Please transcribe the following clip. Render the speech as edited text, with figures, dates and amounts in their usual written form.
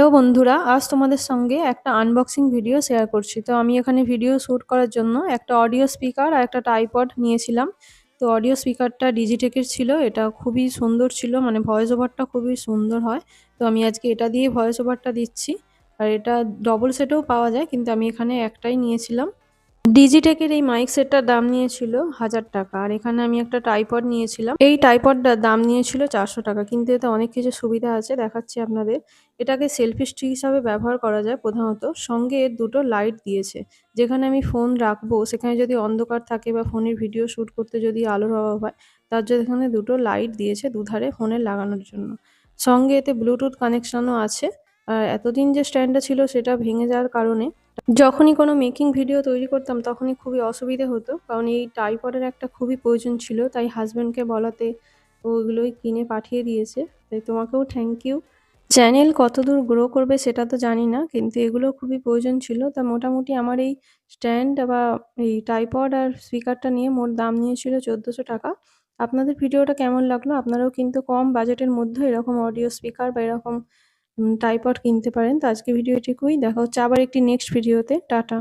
Hello বন্ধুরা, আজ তোমাদের সঙ্গে একটা আনবক্সিং ভিডিও শেয়ার করছি। তো আমি এখানে ভিডিও শ্যুট করার জন্য একটা অডিও স্পিকার আর একটা ট্রাইপড নিয়েছিলাম। তো অডিও স্পিকারটা ডিজিটেকের ছিল, এটা খুবই সুন্দর ছিল, মানে ভয়েস ওভারটা খুবই সুন্দর হয়। তো আমি আজকে এটা দিয়ে ভয়েস ওভারটা দিচ্ছি। আর এটা ডবল সেটেও পাওয়া যায়, কিন্তু আমি এখানে একটাই নিয়েছিলাম। ডিজিটেকের এই মাইক সেটটার দাম নিয়েছিল 1000 টাকা। আর এখানে আমি একটা ট্রাইপড নিয়েছিলাম, এই ট্রাইপডটার দাম নিয়েছিল 400 টাকা। কিন্তু এতে অনেক কিছু সুবিধা আছে, দেখাচ্ছি আপনাদের। এটাকে সেলফি স্টিক হিসাবে ব্যবহার করা যায় প্রধানত। সঙ্গে এর দুটো লাইট দিয়েছে, যেখানে আমি ফোন রাখবো সেখানে যদি অন্ধকার থাকে বা ফোনের ভিডিও শ্যুট করতে যদি আলোর অভাব হয়, তার জন্য এখানে দুটো লাইট দিয়েছে দুধারে ফোনের লাগানোর জন্য। সঙ্গে এতে ব্লুটুথ কানেকশনও আছে। আর এতদিন যে স্ট্যান্ডটা ছিল সেটা ভেঙে যাওয়ার কারণে যখনই কোনো মেকিং ভিডিও তৈরি করতাম তখনই খুবই অসুবিধে হতো, কারণ এই ট্রাইপডের একটা খুবই প্রয়োজন ছিল। তাই হাজব্যান্ডকে বলাতে ও ওগুলোই কিনে পাঠিয়ে দিয়েছে। তাই তোমাকেও থ্যাংক ইউ। চ্যানেল কতদূর গ্রো করবে সেটা তো জানি না, কিন্তু এগুলো খুবই প্রয়োজন ছিল। তা মোটামুটি আমার এই স্ট্যান্ড বা এই ট্রাইপড আর স্পিকারটা নিয়ে মোট দাম নিয়েছিল 1400 টাকা। আপনাদের ভিডিওটা কেমন লাগলো? আপনারাও কিন্তু কম বাজেটের মধ্যে এরকম অডিও স্পিকার বা এরকম ট্রাইপড কিনতে পারেন। তো আজকে ভিডিও এটুকুই, দেখা হচ্ছে আবার একটি নেক্সট ভিডিওতে। টাটা।